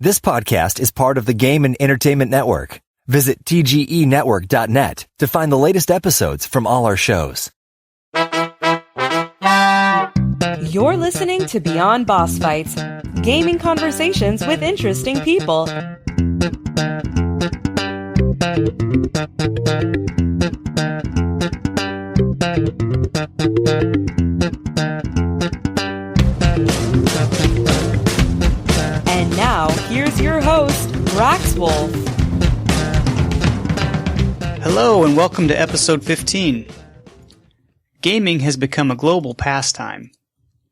This podcast is part of the Game and Entertainment Network. Visit tgenetwork.net to find the latest episodes from all our shows. You're listening to Beyond Bossfights, gaming conversations with interesting people. And now, here's your host, Braxwolf. Hello and welcome to episode 15. Gaming has become a global pastime,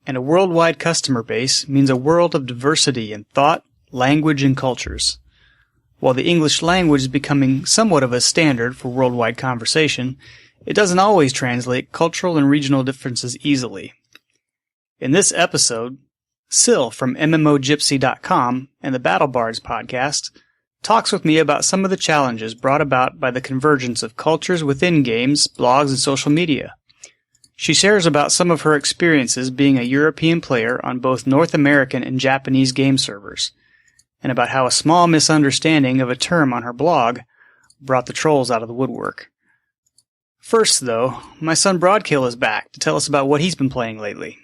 and a worldwide customer base means a world of diversity in thought, language, and cultures. While the English language is becoming somewhat of a standard for worldwide conversation, it doesn't always translate cultural and regional differences easily. In this episode, Sil from MMOgypsy.com and the Battle Bards podcast talks with me about some of the challenges brought about by the convergence of cultures within games, blogs, and social media. She shares about some of her experiences being a European player on both North American and Japanese game servers, and about how a small misunderstanding of a term on her blog brought the trolls out of the woodwork. First, though, my son Broadkill is back to tell us about what he's been playing lately.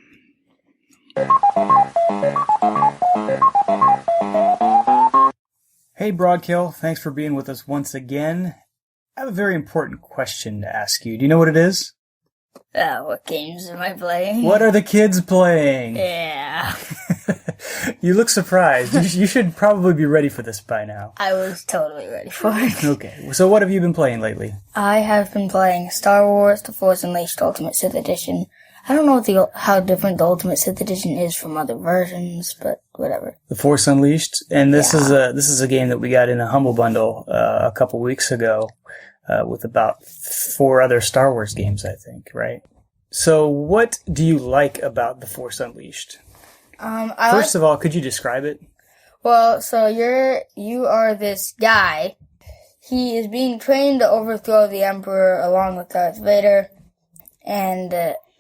Hey Broadkill, thanks for being with us once again. I have a very important question to ask you. Do you know what it is? What games am I playing? What are the kids playing? Yeah. You look surprised. You should probably be ready for this by now. I was totally ready for it. Okay, so what have you been playing lately? I have been playing Star Wars The Force Unleashed Ultimate Sith Edition. I don't know how different the Ultimate Sith Edition is from other versions, but whatever. The Force Unleashed, and this is a game that we got in a Humble Bundle a couple weeks ago with about 4 other Star Wars games, I think, right? So what do you like about The Force Unleashed? First of all, could you describe it? Well, so you are this guy. He is being trained to overthrow the Emperor along with Darth Vader, and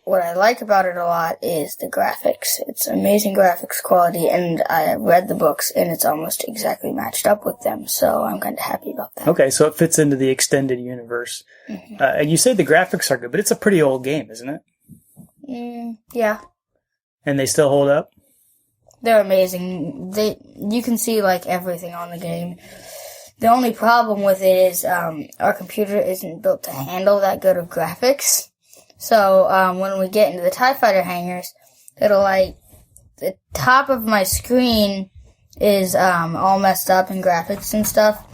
what I like about it a lot is the graphics. It's amazing graphics quality, and I have read the books, and it's almost exactly matched up with them, so I'm kind of happy about that. Okay, so it fits into the extended universe. Mm-hmm. And you say the graphics are good, but it's a pretty old game, isn't it? Yeah. And they still hold up? They're amazing. You can see, like, everything on the game. The only problem with it is our computer isn't built to handle that good of graphics. So, when we get into the TIE Fighter hangars, it'll, like, the top of my screen is, all messed up in graphics and stuff.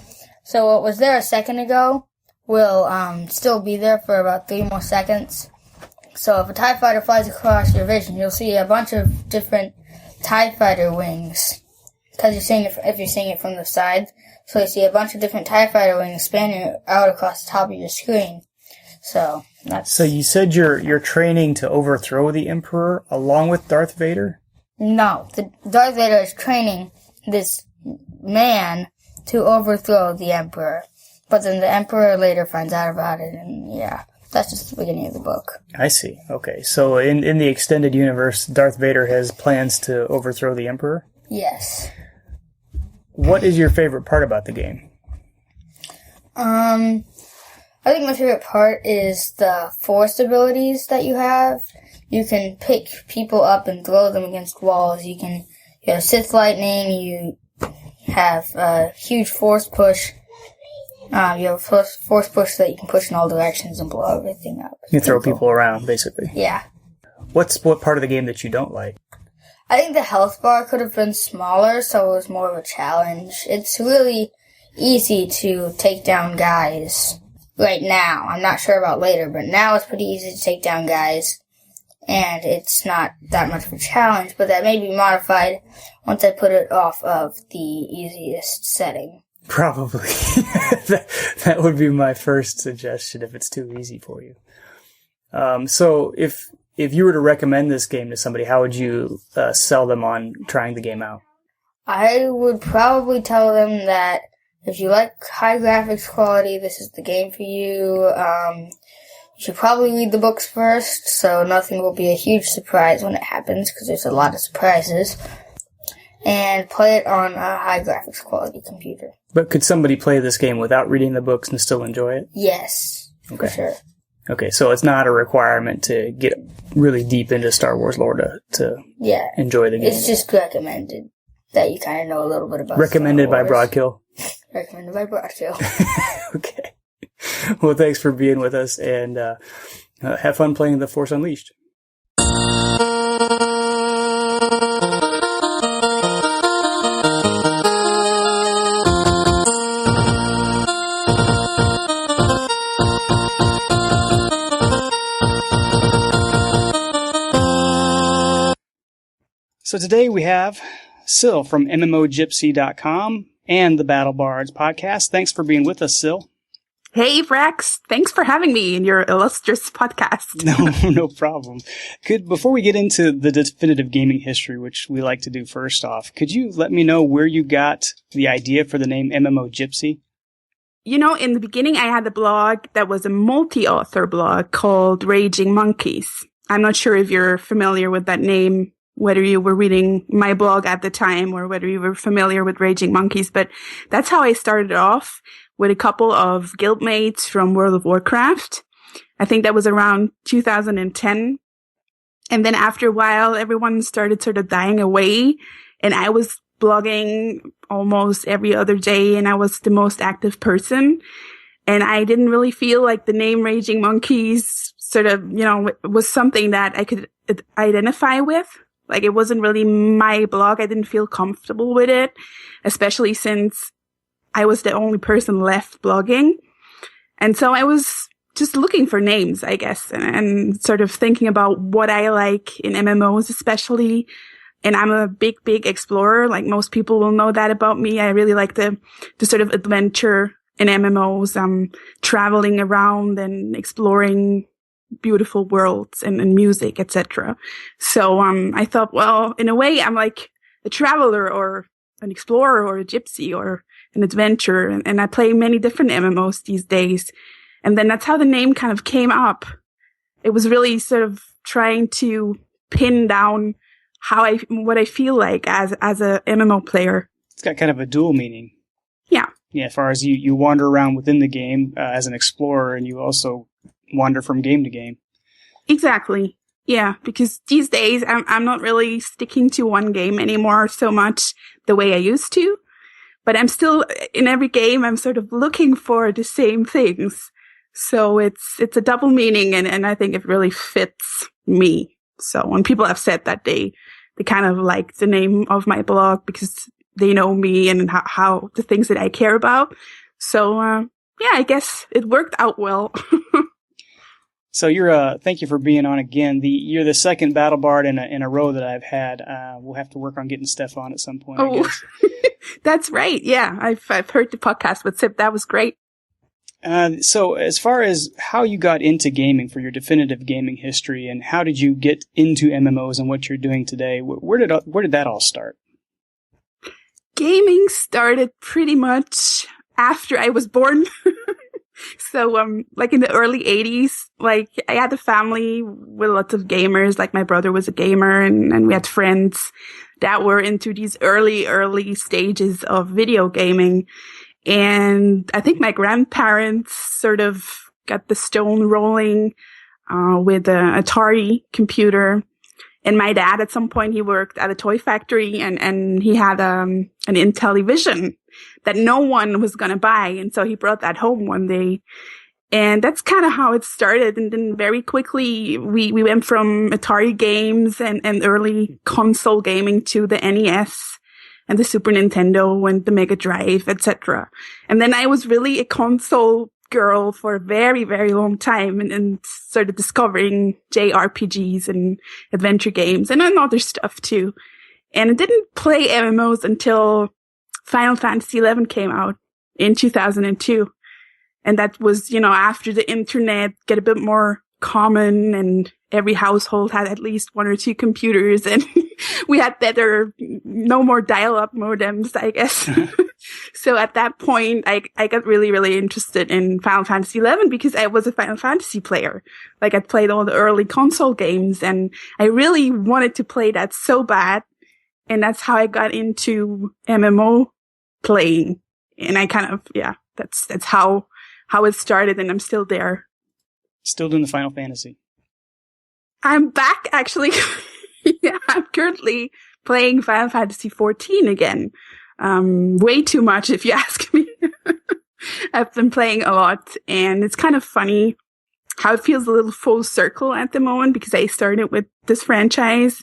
So what was there a second ago will, still be there for about 3 more seconds. So if a TIE Fighter flies across your vision, you'll see a bunch of different TIE Fighter wings. Because if you're seeing it from the side. So you see a bunch of different TIE Fighter wings spanning out across the top of your screen. So you said you're training to overthrow the Emperor along with Darth Vader? No, Darth Vader is training this man to overthrow the Emperor. But then the Emperor later finds out about it, and yeah, that's just the beginning of the book. I see. Okay, so in the extended universe, Darth Vader has plans to overthrow the Emperor? Yes. What is your favorite part about the game? I think my favorite part is the force abilities that you have. You can pick people up and throw them against walls. You have Sith Lightning, you have a huge force push. You have a force push that you can push in all directions and blow everything up. You throw people around, basically. Yeah. What part of the game that you don't like? I think the health bar could have been smaller, so it was more of a challenge. It's really easy to take down guys. Right now. I'm not sure about later, but now it's pretty easy to take down guys, and it's not that much of a challenge, but that may be modified once I put it off of the easiest setting. Probably. That would be my first suggestion if it's too easy for you. So if you were to recommend this game to somebody, how would you sell them on trying the game out? I would probably tell them that if you like high graphics quality, this is the game for you. You should probably read the books first, so nothing will be a huge surprise when it happens, because there's a lot of surprises. and play it on a high graphics quality computer. But could somebody play this game without reading the books and still enjoy it? Yes, Okay. for sure. Okay, so it's not a requirement to get really deep into Star Wars lore to enjoy the game. It's just recommended that you kind of know a little bit about Recommended Star by Wars. Broadkill? Recommended by Broadkill. Okay. Well, thanks for being with us, and have fun playing The Force Unleashed. So today we have Sil from MMOgypsy.com and the Battle Bards podcast. Thanks for being with us, Sil. Hey, Rex. Thanks for having me in your illustrious podcast. No problem. Before we get into the definitive gaming history, which we like to do first off, could you let me know where you got the idea for the name MMO Gypsy? You know, in the beginning, I had a blog that was a multi-author blog called Raging Monkeys. I'm not sure if you're familiar with that name, whether you were reading my blog at the time or whether you were familiar with Raging Monkeys, but that's how I started off, with a couple of guildmates from World of Warcraft. I think that was around 2010. And then after a while, everyone started sort of dying away. And I was blogging almost every other day, and I was the most active person. And I didn't really feel like the name Raging Monkeys sort of, was something that I could identify with. Like, it wasn't really my blog. I didn't feel comfortable with it, especially since I was the only person left blogging. And so I was just looking for names, I guess, and sort of thinking about what I like in MMOs especially. And I'm a big explorer. Like most people will know that about me. I really like the sort of adventure in MMOs. I'm traveling around and exploring beautiful worlds and music, etc. So I thought, well, in a way, I'm like a traveler or an explorer or a gypsy or an adventure, and I play many different MMOs these days. And then that's how the name kind of came up. It was really sort of trying to pin down what I feel like as a MMO player. It's got kind of a dual meaning. Yeah. Yeah, as far as you wander around within the game as an explorer, and you also wander from game to game. Exactly. Yeah, because these days I'm not really sticking to one game anymore so much the way I used to. But I'm still, in every game, I'm sort of looking for the same things. So it's a double meaning, and I think it really fits me. So when people have said that they kind of like the name of my blog because they know me and how the things that I care about. So, I guess it worked out well. So thank you for being on again. You're the second Battle Bard in a row that I've had. We'll have to work on getting Steph on at some point, I guess. That's right. Yeah, I've heard the podcast with Sip. That was great. So as far as how you got into gaming for your definitive gaming history, and how did you get into MMOs and what you're doing today, where did that all start? Gaming started pretty much after I was born. So, like in the early 80s, like I had a family with lots of gamers. Like my brother was a gamer, and we had friends that were into these early stages of video gaming. And I think my grandparents sort of got the stone rolling, with an Atari computer. And my dad, at some point, he worked at a toy factory, and he had, an Intellivision that no one was going to buy. And so he brought that home one day. And that's kind of how it started. And then very quickly, we went from Atari games and early console gaming to the NES and the Super Nintendo and the Mega Drive, etc. And then I was really a console girl for a very, very long time, and started discovering JRPGs and adventure games and other stuff too. And I didn't play MMOs until Final Fantasy XI came out in 2002. And that was, after the internet got a bit more common and every household had at least one or two computers, and we had no more dial-up modems, I guess. So at that point, I got really, really interested in Final Fantasy XI because I was a Final Fantasy player. Like, I'd played all the early console games, and I really wanted to play that so bad. And that's how I got into MMO playing. And I kind of, that's how it started, and I'm still there. Still doing the Final Fantasy. I'm back, actually. Yeah, I'm currently playing Final Fantasy 14 again. Way too much, if you ask me. I've been playing a lot, and it's kind of funny how it feels a little full circle at the moment, because I started with this franchise,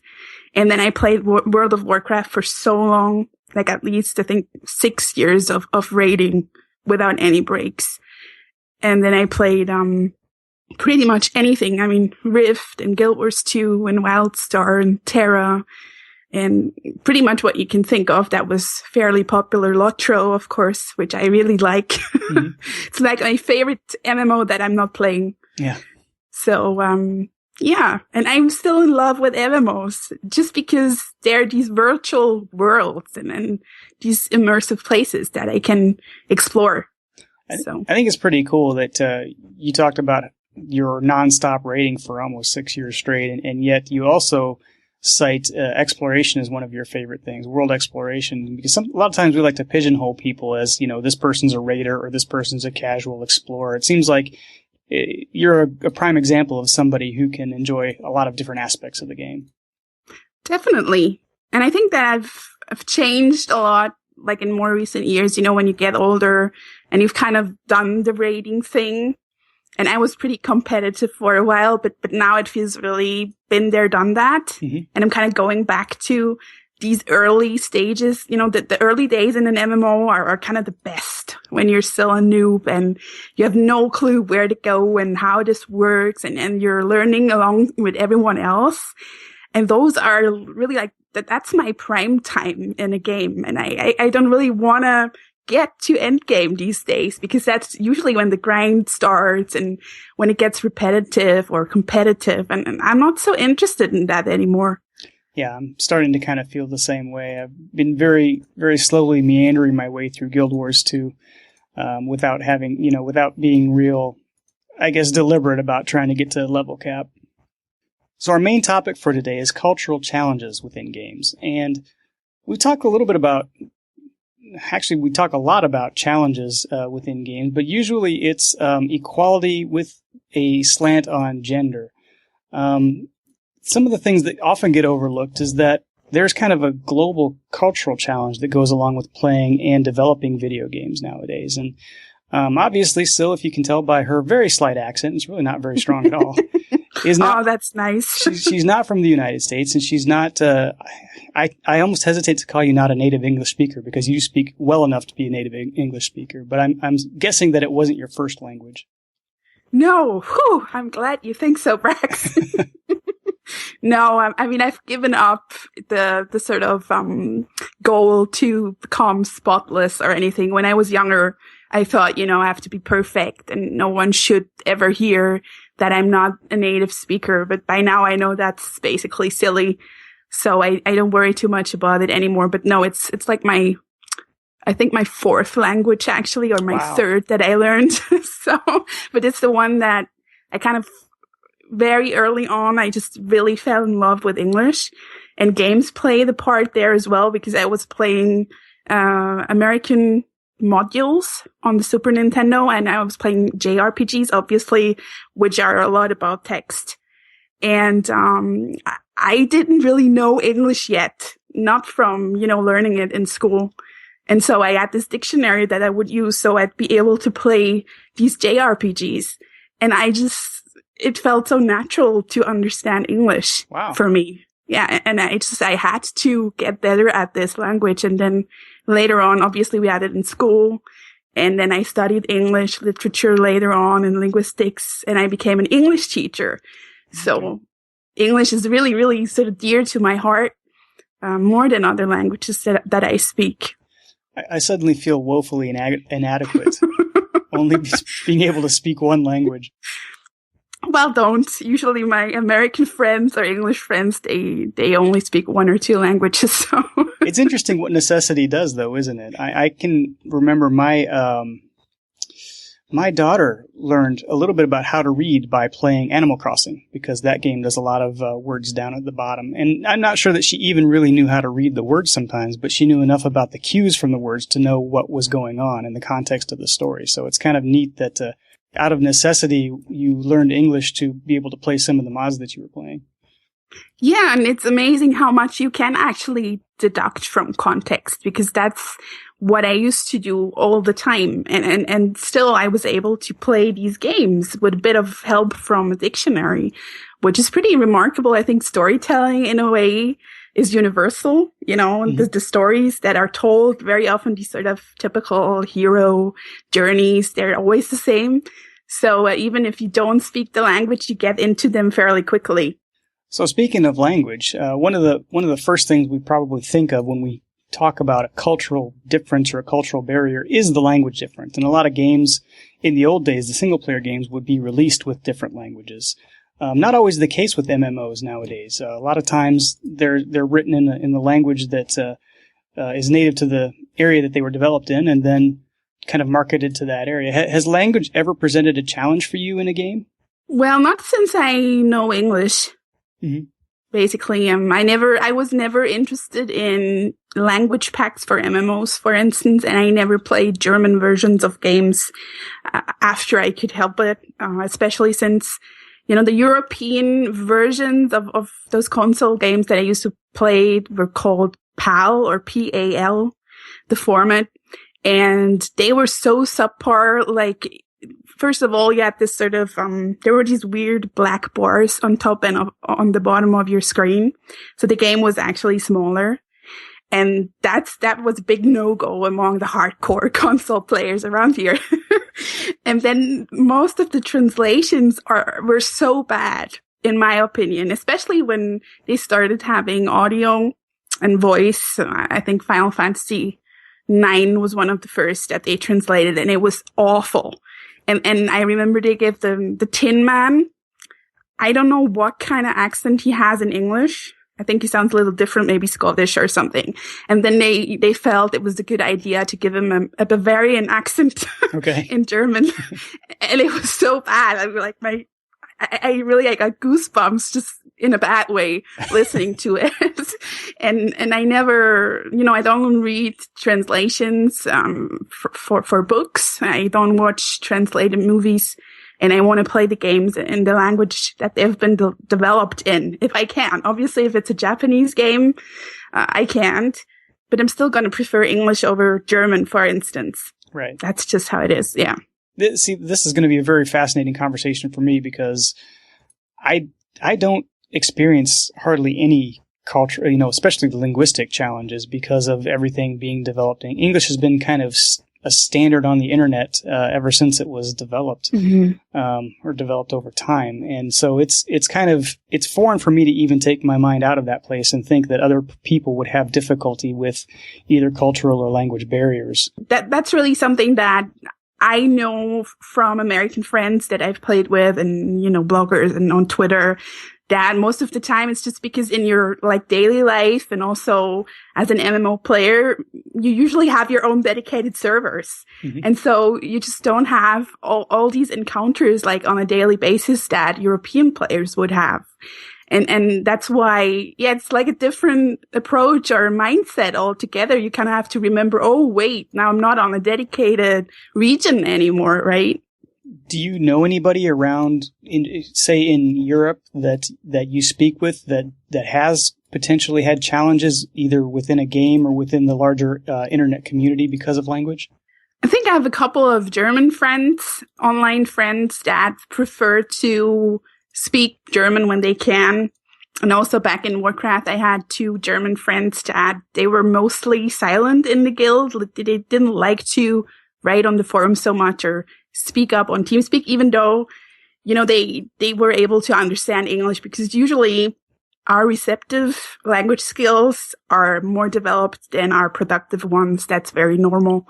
and then I played World of Warcraft for so long, like at least, I think, 6 years of raiding without any breaks. And then I played pretty much anything. I mean, Rift and Guild Wars 2 and WildStar and Terra and pretty much what you can think of that was fairly popular. Lotro, of course, which I really like. Mm-hmm. It's like my favorite MMO that I'm not playing. Yeah. So, yeah. And I'm still in love with MMOs just because they're these virtual worlds and these immersive places that I can explore. So I think it's pretty cool that you talked about your nonstop raiding for almost 6 years straight, and yet you also cite exploration as one of your favorite things, world exploration, because a lot of times we like to pigeonhole people as, you know, this person's a raider or this person's a casual explorer. It seems like you're a prime example of somebody who can enjoy a lot of different aspects of the game. Definitely. And I think that I've changed a lot, like in more recent years, you know, when you get older and you've kind of done the raiding thing. And I was pretty competitive for a while, but now it feels really been there, done that. Mm-hmm. And I'm kind of going back to these early stages. You know, the early days in an MMO are kind of the best when you're still a noob and you have no clue where to go and how this works. And you're learning along with everyone else. And those are really like, that's my prime time in a game. And I don't really want to get to end game these days, because that's usually when the grind starts and when it gets repetitive or competitive, and I'm not so interested in that anymore. Yeah, I'm starting to kind of feel the same way. I've been very, very slowly meandering my way through Guild Wars 2 without having, you know, without being real, I guess, deliberate about trying to get to level cap. So our main topic for today is cultural challenges within games, and we talk a little bit about Actually, we talk a lot about challenges within games, but usually it's equality with a slant on gender. Some of the things that often get overlooked is that there's kind of a global cultural challenge that goes along with playing and developing video games nowadays. And obviously, Sil, if you can tell by her very slight accent, it's really not very strong at all. Oh, that's nice. she's not from the United States, and she's not. I almost hesitate to call you not a native English speaker, because you speak well enough to be a native English speaker. But I'm guessing that it wasn't your first language. No, whew, I'm glad you think so, Brax. No, I mean, I've given up the sort of goal to become spotless or anything. When I was younger, I thought, you know, I have to be perfect and no one should ever hear that I'm not a native speaker. But by now I know that's basically silly. So I don't worry too much about it anymore. But no, it's like I think my fourth language actually, or my third that I learned. So, but it's the one that I kind of very early on, I just really fell in love with English, and games play the part there as well, because I was playing American modules on the Super Nintendo, and I was playing JRPGs, obviously, which are a lot about text. And I didn't really know English yet, not from, you know, learning it in school. And so I had this dictionary that I would use so I'd be able to play these JRPGs. And it felt so natural to understand English for me. Yeah. And I had to get better at this language. And then later on, obviously we had it in school. And then I studied English literature later on and linguistics, and I became an English teacher. So English is really, really sort of dear to my heart, more than other languages that I speak. I suddenly feel woefully inadequate, only being able to speak one language. Well, don't. Usually my American friends or English friends, they only speak one or two languages. So it's interesting what necessity does, though, isn't it? I can remember my My daughter learned a little bit about how to read by playing Animal Crossing, because that game does a lot of words down at the bottom. And I'm not sure that she even really knew how to read the words sometimes, but she knew enough about the cues from the words to know what was going on in the context of the story. So it's kind of neat that out of necessity, you learned English to be able to play some of the mods that you were playing. Yeah, and it's amazing how much you can actually deduct from context, because that's what I used to do all the time. And still I was able to play these games with a bit of help from a dictionary, which is pretty remarkable. I think storytelling in a way is universal, the stories that are told very often, these sort of typical hero journeys, they're always the same. So even if you don't speak the language, you get into them fairly quickly. So speaking of language, one of the first things we probably think of when we talk about a cultural difference or a cultural barrier is the language difference. And a lot of games in the old days, the single-player games would be released with different languages. Not always the case with MMOs nowadays. A lot of times they're written in the language that is native to the area that they were developed in, and then kind of marketed to that area. Has language ever presented a challenge for you in a game? Well, not since I know English. Mm-hmm. Basically, I was never interested in language packs for MMOs, for instance, and I never played German versions of games after I could help it, especially since, the European versions of those console games that I used to play were called PAL or PAL, the format, and they were so subpar, like, first of all, you had this sort of, there were these weird black bars on top and on the bottom of your screen. So the game was actually smaller. And that was a big no-go among the hardcore console players around here. And then most of the translations were so bad, in my opinion, especially when they started having audio and voice. I think Final Fantasy 9 was one of the first that they translated, and it was awful. And I remember they gave the Tin Man, I don't know what kind of accent he has in English. I think he sounds a little different, maybe Scottish or something. And then they felt it was a good idea to give him a Bavarian accent in German. And it was so bad. I was like, I got goosebumps just in a bad way listening to it. and I never, I don't read translations, for books. I don't watch translated movies, and I want to play the games in the language that they've been developed in, if I can. Obviously, if it's a Japanese game, I can't, but I'm still going to prefer English over German, for instance. Right. That's just how it is. Yeah. See, this is going to be a very fascinating conversation for me, because I don't experience hardly any culture, especially the linguistic challenges, because of everything being developed. English has been kind of a standard on the internet ever since it was developed, or developed over time. And so it's foreign for me to even take my mind out of that place and think that other people would have difficulty with either cultural or language barriers. That's really something that I know from American friends that I've played with, and, bloggers and on Twitter, that most of the time it's just because in your daily life, and also as an MMO player, you usually have your own dedicated servers. Mm-hmm. And so you just don't have all these encounters on a daily basis that European players would have. And that's why, it's like a different approach or mindset altogether. You kind of have to remember, oh, wait, now I'm not on a dedicated region anymore, right? Do you know anybody around, say in Europe, that you speak with that has potentially had challenges either within a game or within the larger internet community because of language? I think I have a couple of German friends, online friends, that prefer to speak German when they can. And also back in Warcraft, I had 2 German friends that they were mostly silent in the guild. They didn't like to write on the forum so much or speak up on TeamSpeak, even though, they were able to understand English, because usually our receptive language skills are more developed than our productive ones. That's very normal.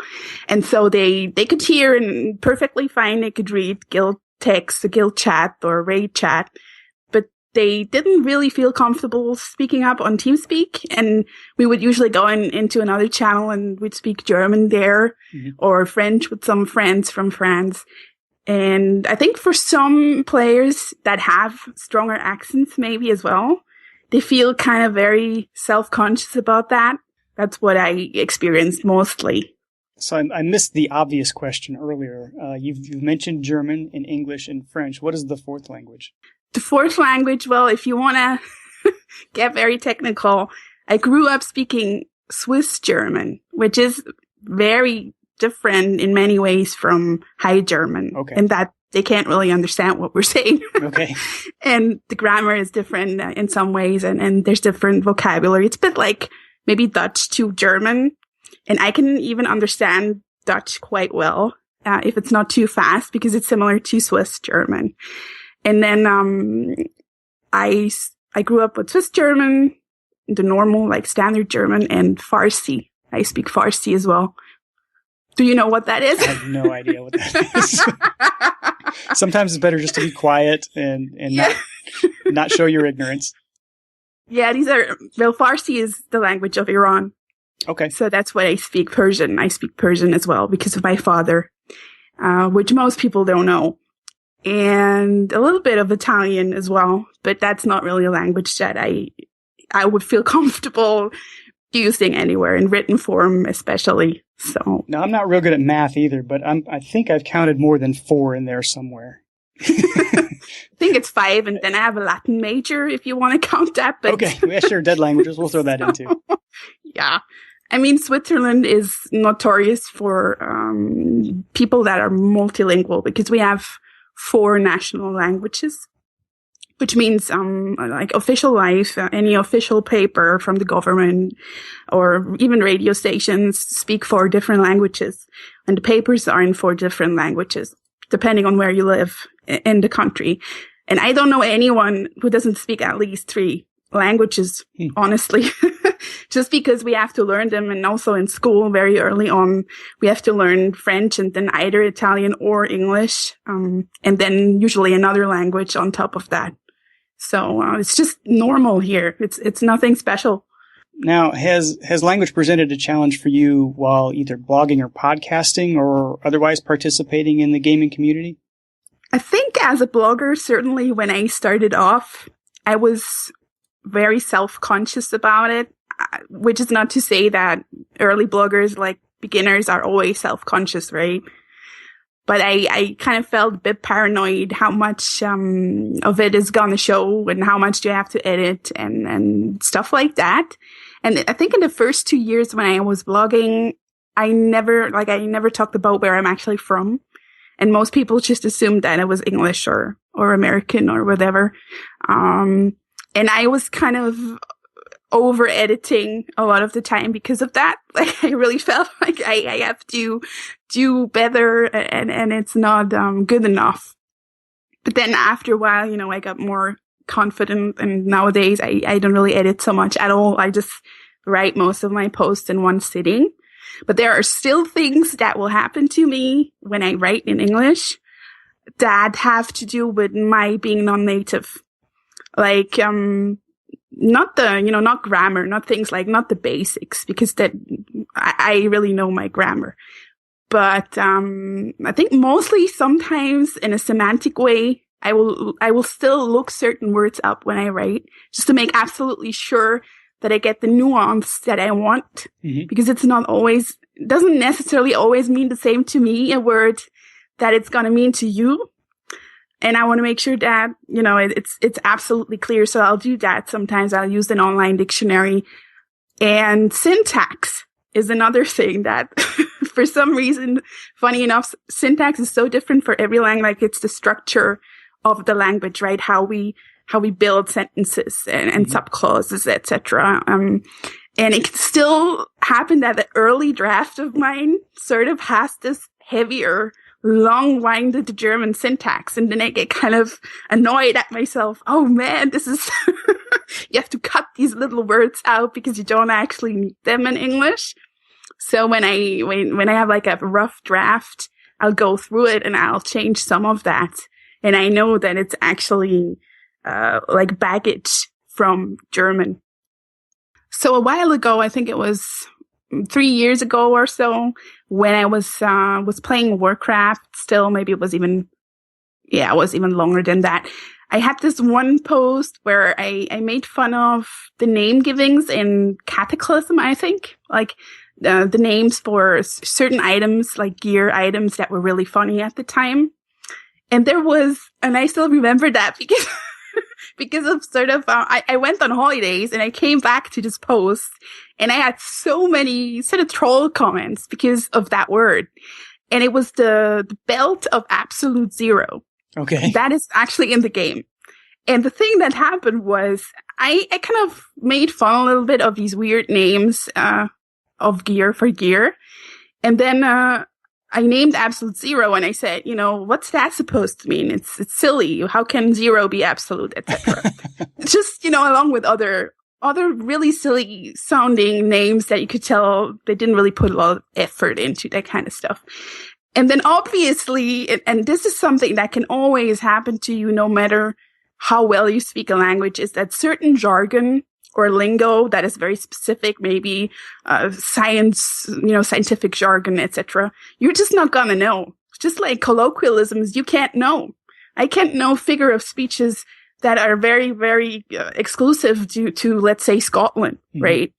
And so they could hear and perfectly fine. They could read guild text, the guild chat or raid chat, but they didn't really feel comfortable speaking up on TeamSpeak. And we would usually go into another channel and we'd speak German there, or French with some friends from France. And I think for some players that have stronger accents maybe as well, they feel kind of very self-conscious about that. That's what I experienced mostly. So I missed the obvious question earlier. You've mentioned German and English and French. What is the fourth language? The fourth language, well, if you want to get very technical, I grew up speaking Swiss German, which is very different in many ways from High German. Okay. In that they can't really understand what we're saying. Okay. And the grammar is different in some ways, and there's different vocabulary. It's a bit like maybe Dutch to German. And I can even understand Dutch quite well if it's not too fast, because it's similar to Swiss German. And then I grew up with Swiss German, the normal, like standard German, and Farsi. I speak Farsi as well. Do you know what that is? I have no idea what that is. Sometimes it's better just to be quiet and not show your ignorance. Yeah, Farsi is the language of Iran. Okay. So that's why I speak Persian. I speak Persian as well because of my father, which most people don't know. And a little bit of Italian as well, but that's not really a language that I would feel comfortable using anywhere, in written form especially. So now, I'm not real good at math either, but I think I've counted more than 4 in there somewhere. I think it's 5, and then I have a Latin major if you want to count that. But okay, yeah, sure, dead languages, we'll throw that in too. Yeah. I mean, Switzerland is notorious for people that are multilingual, because we have 4 national languages, which means like official life, any official paper from the government or even radio stations speak 4 different languages, and the papers are in 4 different languages, depending on where you live in the country. And I don't know anyone who doesn't speak at least 3 languages, honestly, just because we have to learn them. And also in school, very early on, we have to learn French and then either Italian or English, and then usually another language on top of that. So it's just normal here. It's nothing special. Now, has language presented a challenge for you while either blogging or podcasting or otherwise participating in the gaming community? I think as a blogger, certainly when I started off, I was very self-conscious about it, which is not to say that early bloggers, like beginners, are always self-conscious, right? But I kind of felt a bit paranoid how much of it is going to show and how much do you have to edit and stuff like that. And I think in the first 2 years when I was blogging, I never talked about where I'm actually from. And most people just assumed that it was English or American or whatever. And I was kind of over editing a lot of the time because of that. Like, I really felt like I have to do better, and it's not good enough. But then after a while, I got more confident, and nowadays I don't really edit so much at all. I just write most of my posts in one sitting. But there are still things that will happen to me when I write in English that have to do with my being non-native. Like, not grammar, not the basics, because that I really know my grammar. But I think mostly sometimes in a semantic way, I will still look certain words up when I write, just to make absolutely sure that I get the nuance that I want, because it doesn't necessarily always mean the same to me, a word, that it's going to mean to you. And I want to make sure that, it's absolutely clear. So I'll do that. Sometimes I'll use an online dictionary. And syntax is another thing that for some reason, funny enough, syntax is so different for every language. Like, it's the structure of the language, right? How we build sentences and subclauses, etc. And it can still happen that the early draft of mine sort of has this heavier, long-winded German syntax, and then I get kind of annoyed at myself. Oh man, this is you have to cut these little words out because you don't actually need them in English. So when I have like a rough draft, I'll go through it and I'll change some of that, and I know that it's actually like baggage from German. So a while ago, I think it was 3 years ago or so, when I was playing Warcraft still, maybe it was even yeah, it was even longer than that. I had this one post where I made fun of the name givings in Cataclysm, I think. Like, the names for certain items, like gear items that were really funny at the time. And I still remember that because, because of sort of, I went on holidays and I came back to this post and I had so many sort of troll comments because of that word. And it was the belt of absolute zero. Okay. That is actually in the game. And the thing that happened was I kind of made fun a little bit of these weird names, of gear for gear. And then, I named absolute zero and I said, what's that supposed to mean? It's silly. How can zero be absolute, etc. Just, along with other really silly sounding names that you could tell they didn't really put a lot of effort into, that kind of stuff. And then obviously, and this is something that can always happen to you no matter how well you speak a language, is that certain jargon or lingo that is very specific, maybe scientific jargon, etc. You're just not gonna know. Just like colloquialisms, you can't know. I can't know figure of speeches that are very, very exclusive to, let's say, Scotland, right?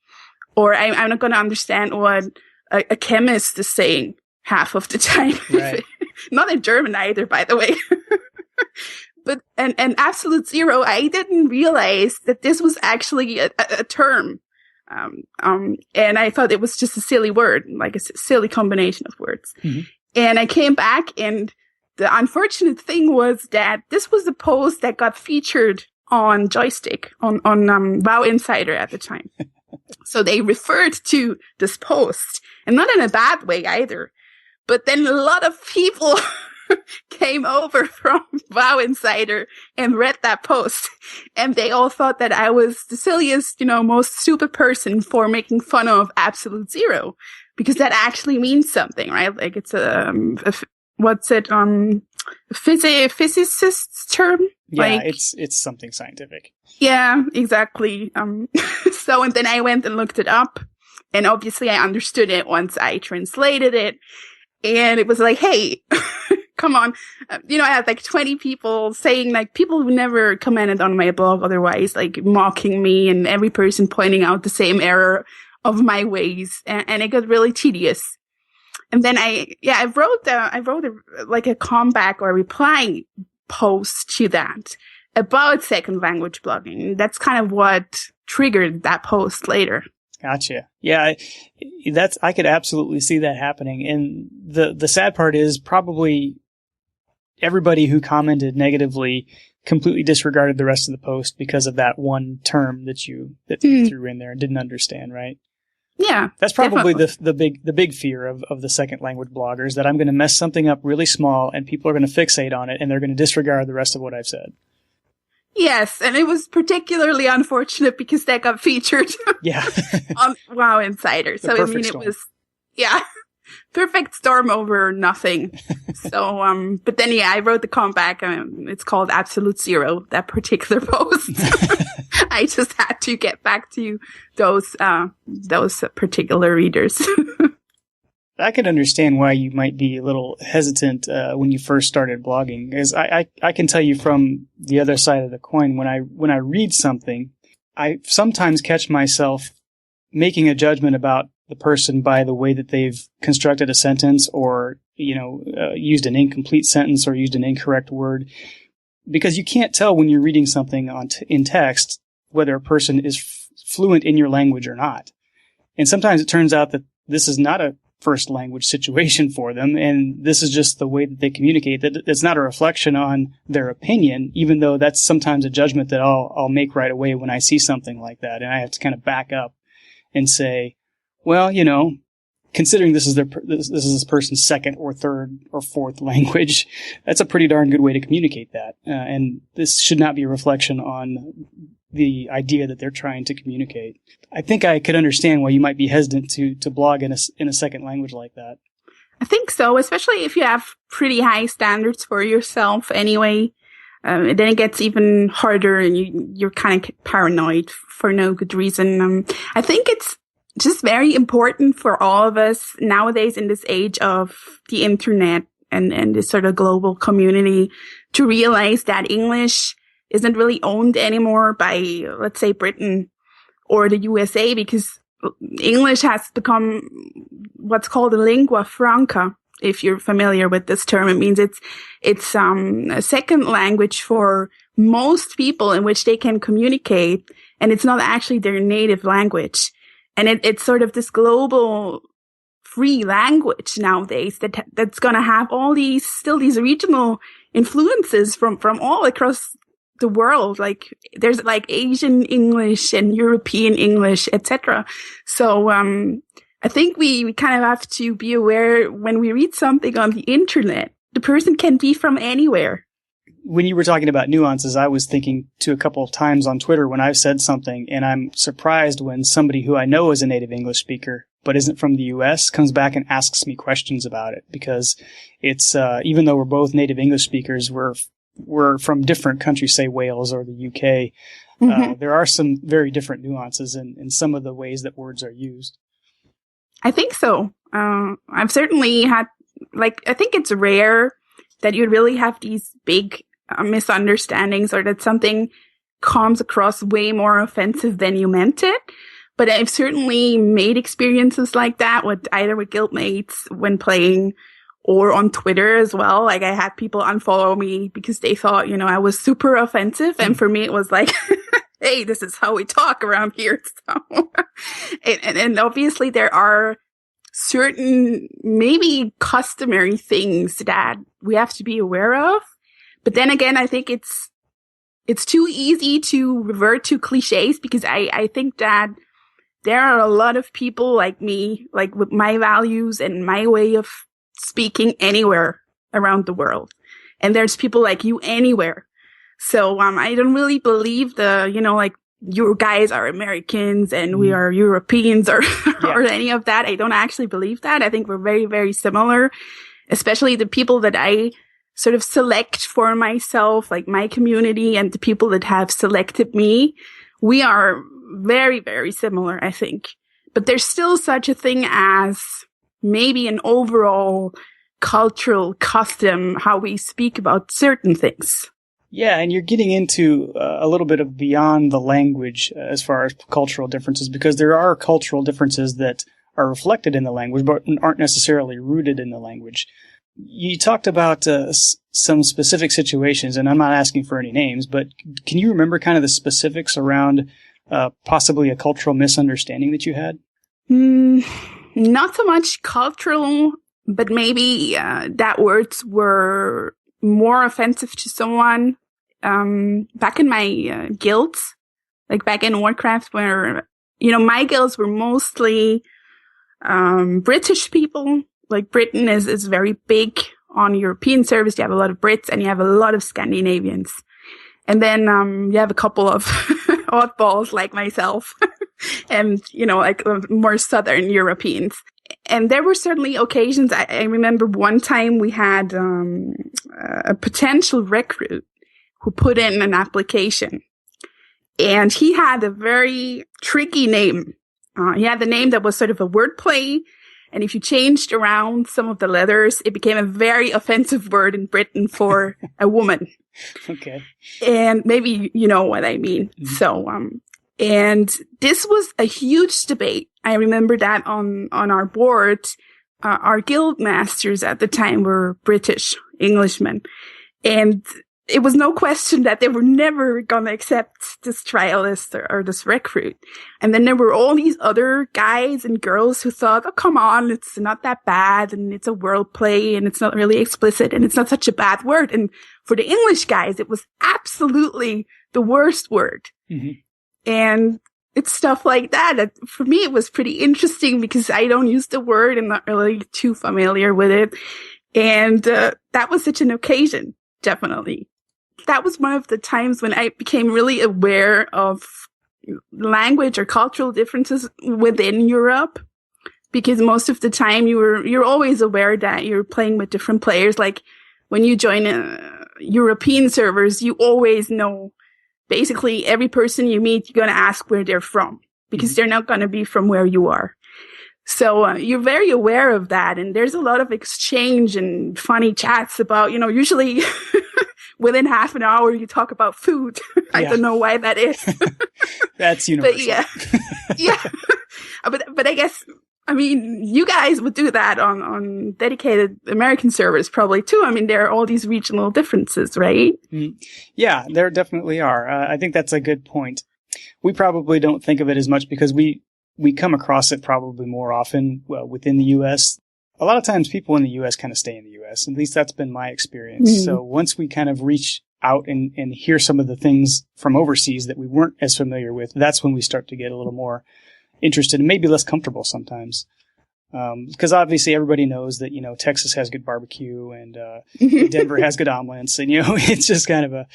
Or I'm not gonna understand what a chemist is saying half of the time. Right. Not in German either, by the way. But, and absolute zero, I didn't realize that this was actually a term. And I thought it was just a silly word, like a silly combination of words. Mm-hmm. And I came back, and the unfortunate thing was that this was a post that got featured on Joystick, on WoW Insider at the time. So they referred to this post, and not in a bad way either. But then a lot of people came over from WoW Insider and read that post, and they all thought that I was the silliest, most stupid person for making fun of absolute zero, because that actually means something, right? Like it's physicist's term? Yeah, like, it's something scientific. Yeah, exactly. So, and then I went and looked it up, and obviously I understood it once I translated it, and it was like, hey, come on. I had like 20 people saying, like, people who never commented on my blog otherwise, like mocking me, and every person pointing out the same error of my ways. And it got really tedious. And then I wrote a comeback or a reply post to that about second language blogging. That's kind of what triggered that post later. Gotcha. Yeah, I could absolutely see that happening. And the sad part is probably everybody who commented negatively completely disregarded the rest of the post because of that one term that you threw in there and didn't understand, right? Yeah. That's probably the big fear of the second language bloggers, that I'm going to mess something up really small and people are going to fixate on it and they're going to disregard the rest of what I've said. Yes, and it was particularly unfortunate because that got featured on WoW Insider. So, I mean, storm. It was, perfect storm over nothing. So, but then, I wrote the comeback. It's called Absolute Zero, that particular post. I just had to get back to those particular readers. I could understand why you might be a little hesitant when you first started blogging, because I can tell you from the other side of the coin, when I read something, I sometimes catch myself making a judgment about the person by the way that they've constructed a sentence, or used an incomplete sentence or used an incorrect word, because you can't tell when you're reading something in text whether a person is fluent in your language or not. And sometimes it turns out that this is not a first language situation for them, and this is just the way that they communicate. That it's not a reflection on their opinion, even though that's sometimes a judgment that I'll make right away when I see something like that, and I have to kind of back up and say, well, considering this is this person's second or third or fourth language, that's a pretty darn good way to communicate that, and this should not be a reflection on the idea that they're trying to communicate. I think I could understand why you might be hesitant to blog in a second language like that. I think so, especially if you have pretty high standards for yourself anyway. Then it gets even harder, and you're kind of paranoid for no good reason. I think it's just very important for all of us nowadays in this age of the internet and this sort of global community to realize that English isn't really owned anymore by, let's say, Britain or the USA, because English has become what's called a lingua franca. If you're familiar with this term, it means it's a second language for most people in which they can communicate, and it's not actually their native language. And it's sort of this global free language nowadays that's going to have all these regional influences from all across the world. Like there's like Asian English and European English, etc. So I think we kind of have to be aware when we read something on the internet, the person can be from anywhere. When you were talking about nuances, I was thinking to a couple of times on Twitter when I've said something, and I'm surprised when somebody who I know is a native English speaker but isn't from the U.S. comes back and asks me questions about it, because it's even though we're both native English speakers, we're from different countries, say Wales or the UK. There are some very different nuances in some of the ways that words are used. I think so. I've certainly had, I think it's rare that you really have these big misunderstandings, or that something comes across way more offensive than you meant it. But I've certainly made experiences like that with either with guildmates when playing, or on Twitter as well. Like I had people unfollow me because they thought, I was super offensive. And for me, it was like, hey, this is how we talk around here. So, and obviously there are certain maybe customary things that we have to be aware of. But then again, I think it's too easy to revert to cliches, because I think that there are a lot of people like me, like with my values and my way of speaking anywhere around the world. And there's people like you anywhere. So, I don't really believe you guys are Americans and we are Europeans or any of that. I don't actually believe that. I think we're very, very similar, especially the people that I sort of select for myself, like my community, and the people that have selected me. We are very, very similar, I think. But there's still such a thing as maybe an overall cultural custom, how we speak about certain things. Yeah, and you're getting into a little bit of beyond the language as far as cultural differences, because there are cultural differences that are reflected in the language but aren't necessarily rooted in the language. You talked about some specific situations, and I'm not asking for any names, but can you remember kind of the specifics around possibly a cultural misunderstanding that you had? Not so much cultural, but maybe that words were more offensive to someone. Back in my guilds, like back in Warcraft, where, my guilds were mostly British people. Like Britain is very big on European service. You have a lot of Brits and you have a lot of Scandinavians. And then you have a couple of oddballs like myself and, more Southern Europeans. And there were certainly occasions. I remember one time we had a potential recruit who put in an application. And he had a very tricky name. He had the name that was sort of a wordplay. And if you changed around some of the letters, it became a very offensive word in Britain for a woman. Okay. And maybe you know what I mean. Mm-hmm. So, and this was a huge debate. I remember that on our board, our guild masters at the time were British Englishmen. And it was no question that they were never going to accept this trialist or this recruit. And then there were all these other guys and girls who thought, oh, come on, it's not that bad. And it's a word play and it's not really explicit and it's not such a bad word. And for the English guys, it was absolutely the worst word. Mm-hmm. And it's stuff like that. For me, it was pretty interesting because I don't use the word and not really too familiar with it. And that was such an occasion, definitely. That was one of the times when I became really aware of language or cultural differences within Europe, because most of the time you're always aware that you're playing with different players. Like when you join European servers, you always know basically every person you meet, you're going to ask where they're from, because they're not going to be from where you are. So you're very aware of that. And there's a lot of exchange and funny chats about, usually within half an hour you talk about food. I don't know why that is. That's universal. But yeah. But I guess, you guys would do that on dedicated American servers probably too. There are all these regional differences, right? Yeah, there definitely are. I think that's a good point. We probably don't think of it as much because we come across it probably more often, within the U.S. A lot of times people in the U.S. kind of stay in the U.S. At least that's been my experience. Mm-hmm. So once we kind of reach out and hear some of the things from overseas that we weren't as familiar with, that's when we start to get a little more interested and maybe less comfortable sometimes. Because obviously everybody knows that, Texas has good barbecue and Denver has good omelets. And, it's just kind of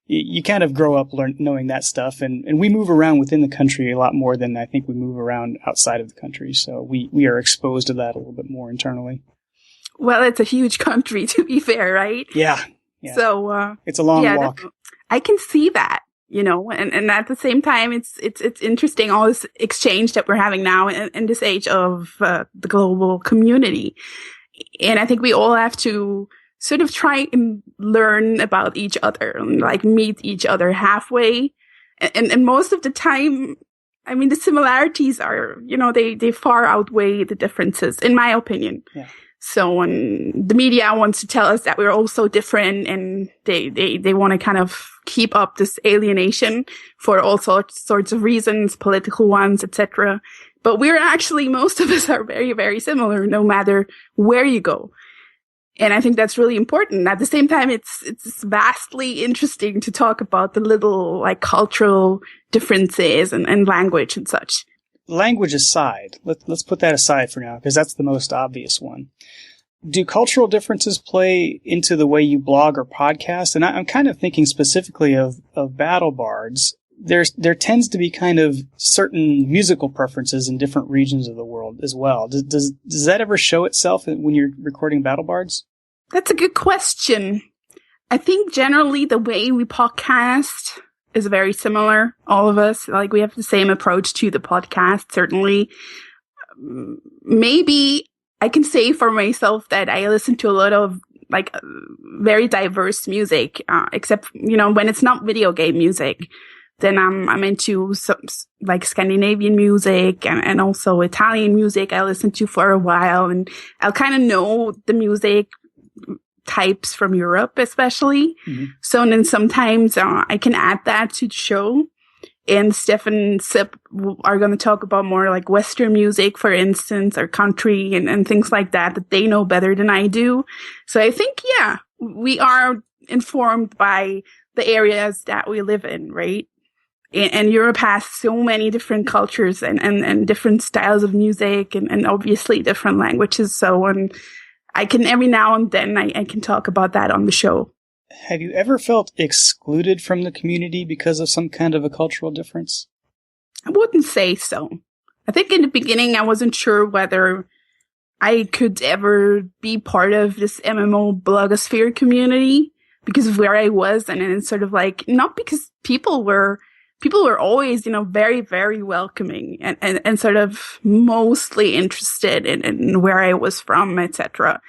you kind of grow up knowing that stuff. And we move around within the country a lot more than I think we move around outside of the country. So we are exposed to that a little bit more internally. Well, it's a huge country, to be fair, right? Yeah. So it's a long walk. I can see that. And at the same time, it's interesting, all this exchange that we're having now in this age of the global community. And I think we all have to sort of try and learn about each other and meet each other halfway. And most of the time, the similarities are, they far outweigh the differences, in my opinion. Yeah. So when the media wants to tell us that we're all so different and they want to kind of keep up this alienation for all sorts of reasons, political ones, etc. But most of us are very, very similar, no matter where you go. And I think that's really important. At the same time, it's vastly interesting to talk about the little cultural differences and language and such. Language aside, let's put that aside for now, because that's the most obvious one. Do cultural differences play into the way you blog or podcast? And I'm kind of thinking specifically of Battle Bards. There tends to be kind of certain musical preferences in different regions of the world as well. Does that ever show itself when you're recording Battle Bards? That's a good question. I think generally the way we podcast is very similar, all of us. We have the same approach to the podcast, certainly. Maybe I can say for myself that I listen to a lot of very diverse music, except, when it's not video game music, then I'm into some, Scandinavian music and also Italian music I listened to for a while, and I'll kind of know the music types from Europe, especially. Mm-hmm. So then sometimes I can add that to the show. And Steph and Sip are going to talk about more Western music, for instance, or country and things like that they know better than I do. So I think, we are informed by the areas that we live in, right? And Europe has so many different cultures and different styles of music and obviously different languages. So I can every now and then I can talk about that on the show. Have you ever felt excluded from the community because of some kind of a cultural difference? I wouldn't say so. I think in the beginning I wasn't sure whether I could ever be part of this MMO blogosphere community because of where I was, and it's sort of not because people were always, very, very welcoming and sort of mostly interested in where I was from, etc.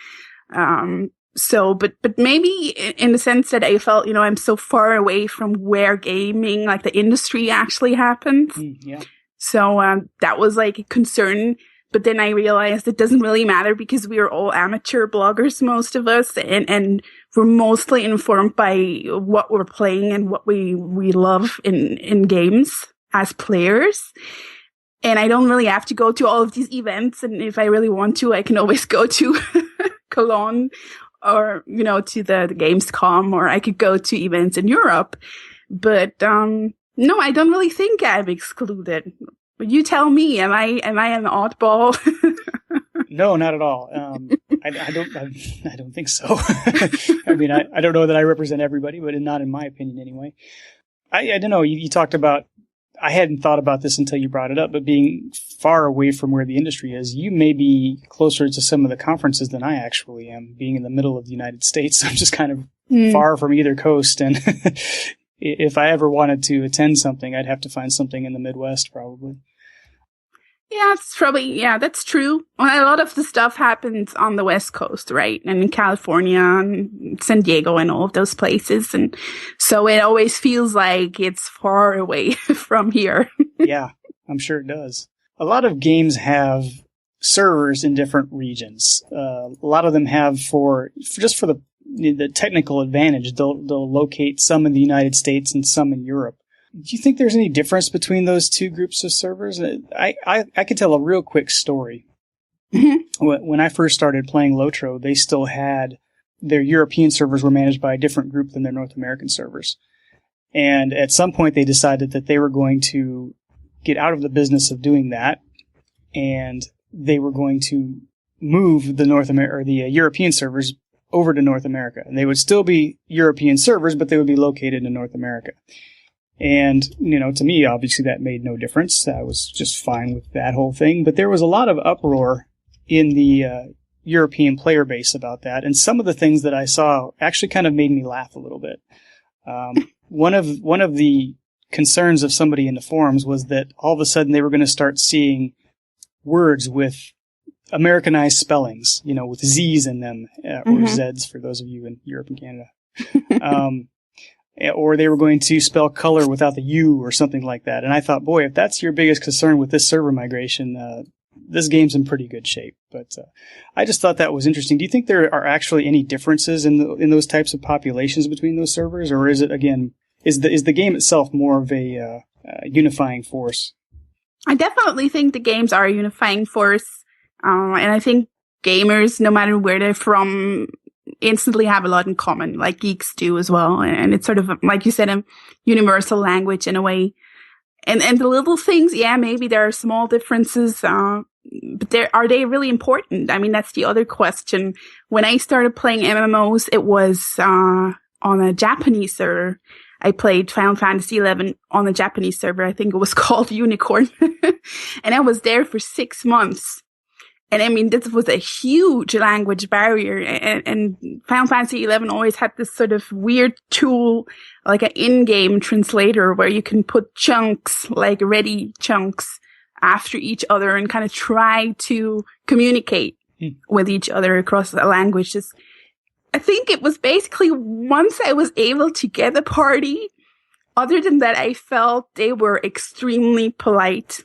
So, but maybe in the sense that I felt, I'm so far away from where gaming, the industry actually happens. Yeah. So, that was a concern. But then I realized it doesn't really matter because we are all amateur bloggers, most of us, and we're mostly informed by what we're playing and what we love in games as players. And I don't really have to go to all of these events. And if I really want to, I can always go to Cologne or, to the Gamescom, or I could go to events in Europe. But, no, I don't really think I'm excluded. But you tell me, am I an oddball? No, not at all. I don't think so. I don't know that I represent everybody, but not in my opinion anyway. I don't know. You talked about, I hadn't thought about this until you brought it up, but being far away from where the industry is, you may be closer to some of the conferences than I actually am, being in the middle of the United States. I'm just kind of far from either coast. And if I ever wanted to attend something, I'd have to find something in the Midwest probably. Yeah, that's true. Well, a lot of the stuff happens on the West Coast, right? And in California and San Diego and all of those places. And so it always feels like it's far away from here. Yeah, I'm sure it does. A lot of games have servers in different regions. A lot of them have for the technical advantage. They'll locate some in the United States and some in Europe. Do you think there's any difference between those two groups of servers? I could tell a real quick story. Mm-hmm. When I first started playing Lotro, they still had their European servers were managed by a different group than their North American servers. And at some point they decided that they were going to get out of the business of doing that, and they were going to move the European servers over to North America. And they would still be European servers, but they would be located in North America. And, to me, obviously that made no difference. I was just fine with that whole thing. But there was a lot of uproar in the European player base about that. And some of the things that I saw actually kind of made me laugh a little bit. One of the concerns of somebody in the forums was that all of a sudden they were going to start seeing words with Americanized spellings, with Z's in them, or Z's for those of you in Europe and Canada. Or they were going to spell color without the U or something like that. And I thought, boy, if that's your biggest concern with this server migration, this game's in pretty good shape. But I just thought that was interesting. Do you think there are actually any differences in those types of populations between those servers, or is it, again, is the game itself more of a unifying force? I definitely think the games are a unifying force, and I think gamers, no matter where they're from, instantly have a lot in common, like geeks do as well. And it's sort of, like you said, a universal language in a way. And the little things, yeah, maybe there are small differences, but are they really important? I mean, that's the other question. When I started playing MMOs, it was on a Japanese server. I played Final Fantasy XI on a Japanese server. I think it was called Unicorn. And I was there for 6 months. And I mean, this was a huge language barrier, and Final Fantasy XI always had this sort of weird tool, like an in-game translator, where you can put chunks, like ready chunks, after each other and kind of try to communicate with each other across the languages. I think it was basically once I was able to get a party, other than that, I felt they were extremely polite.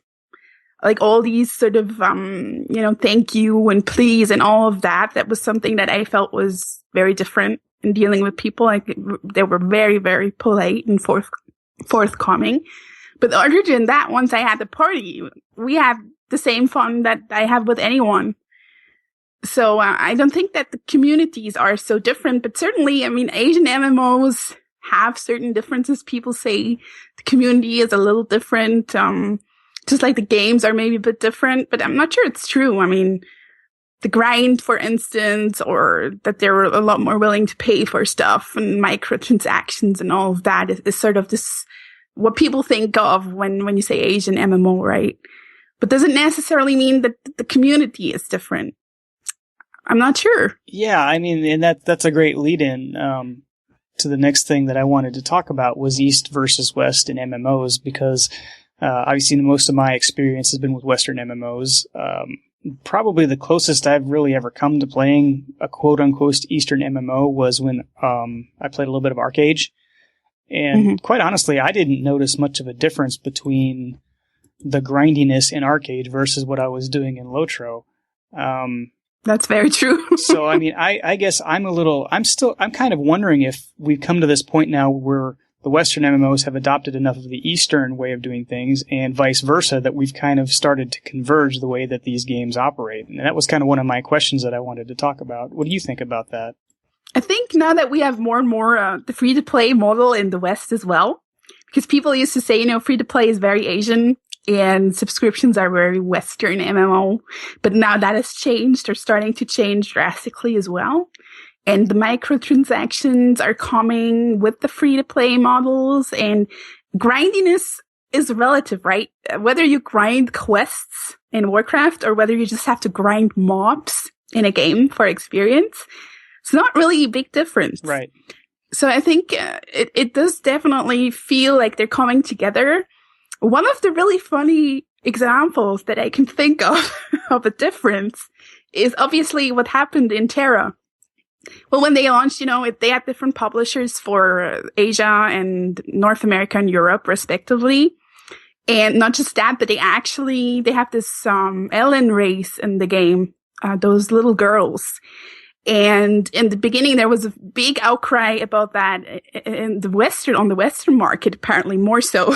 Like all these sort of, thank you and please and all of that. That was something that I felt was very different in dealing with people. Like they were very, very polite and forthcoming. But other than that, once I had the party, we had the same fun that I have with anyone. So I don't think that the communities are so different, but certainly, I mean, Asian MMOs have certain differences. People say the community is a little different. Just like the games are maybe a bit different, but I'm not sure it's true. I mean, the grind, for instance, or that they're a lot more willing to pay for stuff and microtransactions and all of that is sort of this, what people think of when you say Asian MMO, right? But doesn't necessarily mean that the community is different. I'm not sure. Yeah, I mean, and that's a great lead-in to the next thing that I wanted to talk about was East versus West in MMOs, because obviously, most of my experience has been with Western MMOs. Probably the closest I've really ever come to playing a quote-unquote Eastern MMO was when I played a little bit of ArcAge. And quite honestly, I didn't notice much of a difference between the grindiness in ArcAge versus what I was doing in Lotro. That's very true. So, I mean, I guess I'm kind of wondering if we've come to this point now where the Western MMOs have adopted enough of the Eastern way of doing things and vice versa that we've kind of started to converge the way that these games operate. And that was kind of one of my questions that I wanted to talk about. What do you think about that? I think now that we have more and more the free-to-play model in the West as well, because people used to say, free-to-play is very Asian and subscriptions are very Western MMO. But now that has changed or starting to change drastically as well. And the microtransactions are coming with the free-to-play models, and grindiness is relative, right? Whether you grind quests in Warcraft or whether you just have to grind mobs in a game for experience, it's not really a big difference. Right. So I think it does definitely feel like they're coming together. One of the really funny examples that I can think of of a difference is obviously what happened in Terra. Well, when they launched, they had different publishers for Asia and North America and Europe, respectively. And not just that, but they have this Ellen race in the game, those little girls. And in the beginning, there was a big outcry about that on the Western market, apparently more so,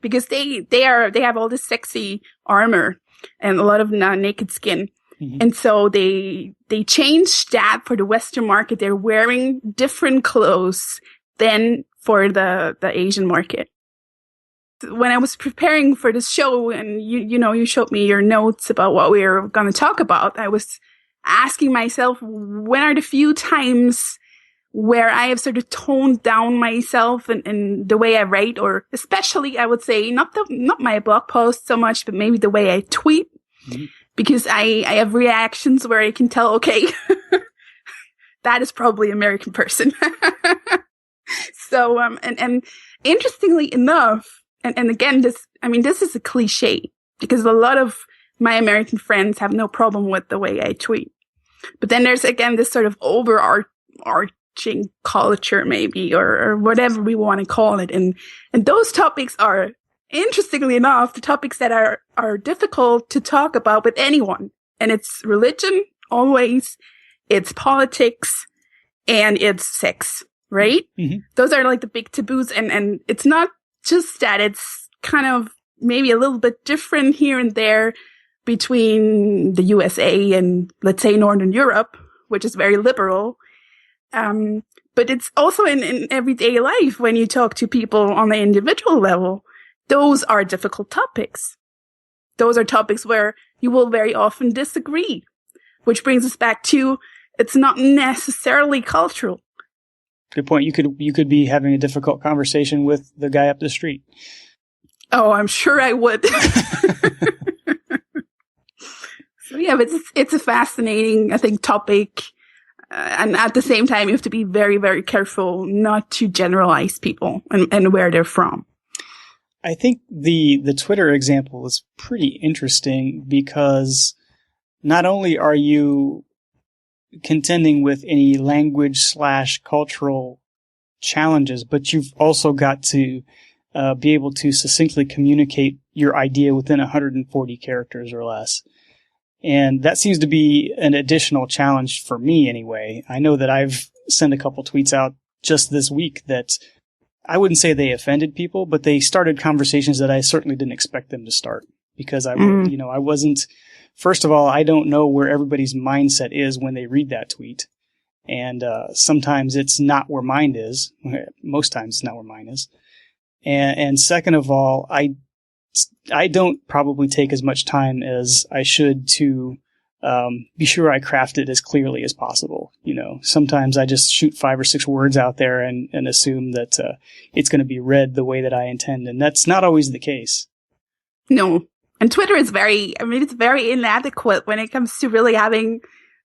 because they have all this sexy armor and a lot of naked skin. Mm-hmm. And so they changed that for the Western market. They're wearing different clothes than for the Asian market. When I was preparing for this show and you showed me your notes about what we were going to talk about, I was asking myself, when are the few times where I have sort of toned down myself and the way I write, or especially I would say not my blog posts so much, but maybe the way I tweet, mm-hmm. because I have reactions where I can tell, okay, that is probably an American person. So, and interestingly enough, and again, this is a cliche because a lot of my American friends have no problem with the way I tweet. But then there's, again, this sort of overarching culture, maybe, or whatever we want to call it. And those topics are, interestingly enough, the topics that are difficult to talk about with anyone. And it's religion, always. It's politics, and it's sex, right? Mm-hmm. Those are like the big taboos. And it's not just that, it's kind of maybe a little bit different here and there between the USA and, let's say, Northern Europe, which is very liberal. But it's also in everyday life when you talk to people on the individual level. Those are difficult topics. Those are topics where you will very often disagree, which brings us back to it's not necessarily cultural. Good point. You could be having a difficult conversation with the guy up the street. Oh, I'm sure I would. So yeah, but it's a fascinating, I think, topic. And at the same time, you have to be very, very careful not to generalize people and where they're from. I think the Twitter example is pretty interesting because not only are you contending with any language/cultural challenges, but you've also got to be able to succinctly communicate your idea within 140 characters or less. And that seems to be an additional challenge for me anyway. I know that I've sent a couple tweets out just this week that I wouldn't say they offended people, but they started conversations that I certainly didn't expect them to start because I wasn't, first of all, I don't know where everybody's mindset is when they read that tweet. And sometimes it's not where mine is. Most times it's not where mine is. And second of all, I don't probably take as much time as I should to be sure I craft it as clearly as possible. Sometimes I just shoot 5 or 6 words out there and assume that it's going to be read the way that I intend, and that's not always the case. No. And Twitter is it's very inadequate when it comes to really having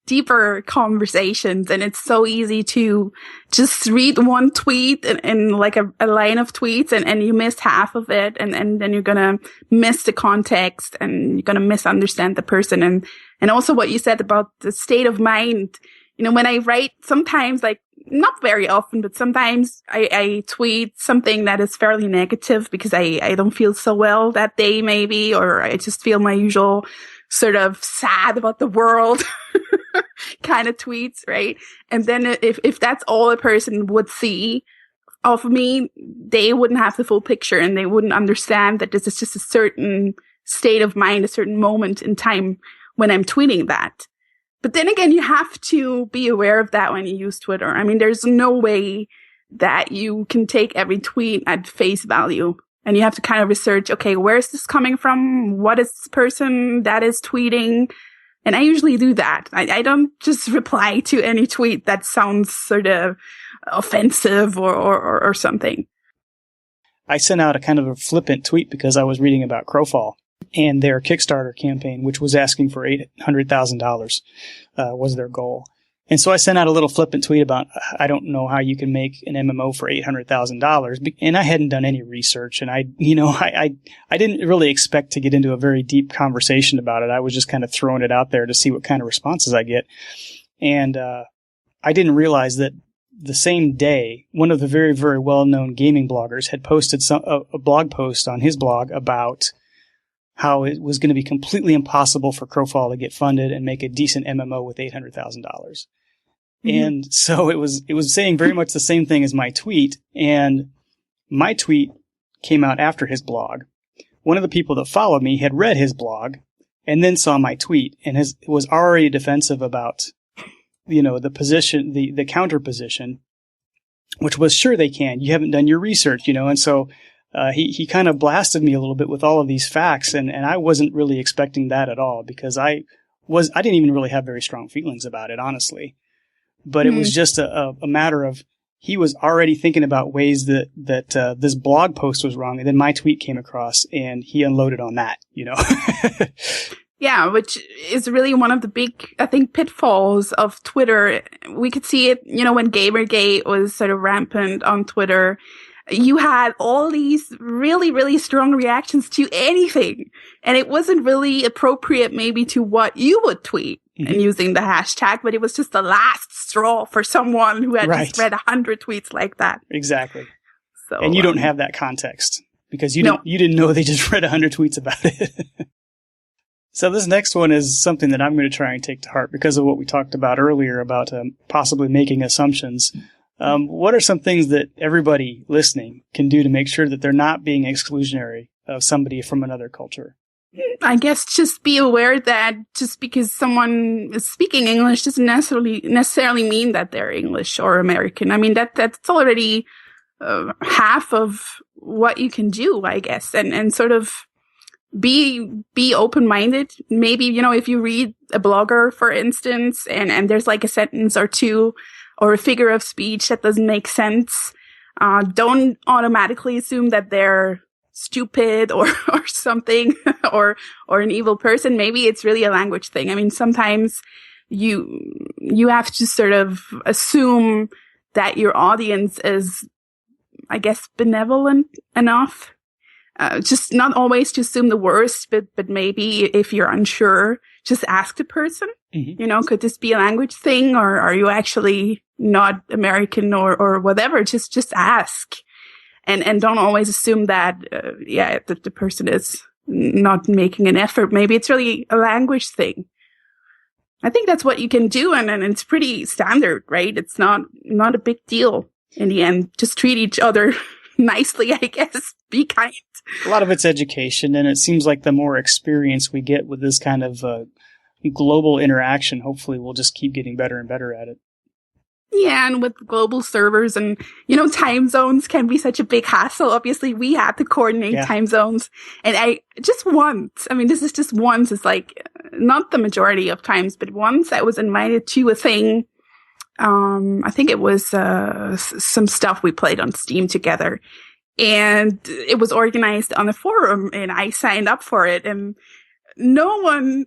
deeper conversations, and it's so easy to just read one tweet in like a line of tweets and you miss half of it, and then you're gonna miss the context and you're gonna misunderstand the person. And also what you said about the state of mind, when I write, sometimes, like not very often, but sometimes I tweet something that is fairly negative because I don't feel so well that day maybe, or I just feel my usual sort of sad about the world kind of tweets, right? And then if that's all a person would see of me, they wouldn't have the full picture and they wouldn't understand that this is just a certain state of mind, a certain moment in time when I'm tweeting that. But then again, you have to be aware of that when you use Twitter. There's no way that you can take every tweet at face value. And you have to kind of research, okay, where is this coming from? What is this person that is tweeting? And I usually do that. I don't just reply to any tweet that sounds sort of offensive or something. I sent out a kind of a flippant tweet because I was reading about Crowfall and their Kickstarter campaign, which was asking for $800,000 was their goal. And so I sent out a little flippant tweet about, I don't know how you can make an MMO for $800,000. And I hadn't done any research, and I didn't really expect to get into a very deep conversation about it. I was just kind of throwing it out there to see what kind of responses I get. And, I didn't realize that the same day, one of the very, very well-known gaming bloggers had posted a blog post on his blog about how it was going to be completely impossible for Crowfall to get funded and make a decent MMO with $800,000. Mm-hmm. And so it was saying very much the same thing as my tweet. And my tweet came out after his blog. One of the people that followed me had read his blog and then saw my tweet and was already defensive about, the position, the counter position, which was, sure they can. You haven't done your research, and so he kind of blasted me a little bit with all of these facts, and I wasn't really expecting that at all, because I didn't even really have very strong feelings about it, honestly. But it was just a matter of, he was already thinking about ways that this blog post was wrong, and then my tweet came across, and he unloaded on that, Yeah, which is really one of the big, I think, pitfalls of Twitter. We could see it, when Gamergate was sort of rampant on Twitter. You had all these really, really strong reactions to anything. And it wasn't really appropriate maybe to what you would tweet and using the hashtag, but it was just the last straw for someone who had just read 100 tweets like that. Exactly. So, and you don't have that context because you didn't know they just read 100 tweets about it. So this next one is something that I'm going to try and take to heart because of what we talked about earlier about possibly making assumptions. What are some things that everybody listening can do to make sure that they're not being exclusionary of somebody from another culture? I guess just be aware that just because someone is speaking English doesn't necessarily mean that they're English or American. I mean, that's already half of what you can do, I guess, and sort of be open-minded. Maybe, if you read a blogger, for instance, and there's like a sentence or two or a figure of speech that doesn't make sense, don't automatically assume that they're stupid or something or an evil person. Maybe it's really a language thing. I mean, sometimes you have to sort of assume that your audience is, I guess, benevolent enough. Just not always to assume the worst, but maybe if you're unsure, just ask the person, could this be a language thing, or are you actually not American or whatever? Just ask. And don't always assume that, that the person is not making an effort. Maybe it's really a language thing. I think that's what you can do. And it's pretty standard, right? It's not a big deal in the end. Just treat each other nicely, I guess. Be kind. A lot of it's education, and it seems like the more experience we get with this kind of global interaction, hopefully we'll just keep getting better and better at it. Yeah, and with global servers and, time zones can be such a big hassle. Obviously, we had to coordinate time zones. And this is just once, it's like not the majority of times, but once I was invited to a thing. I think it was some stuff we played on Steam together. And it was organized on a forum, and I signed up for it. And no one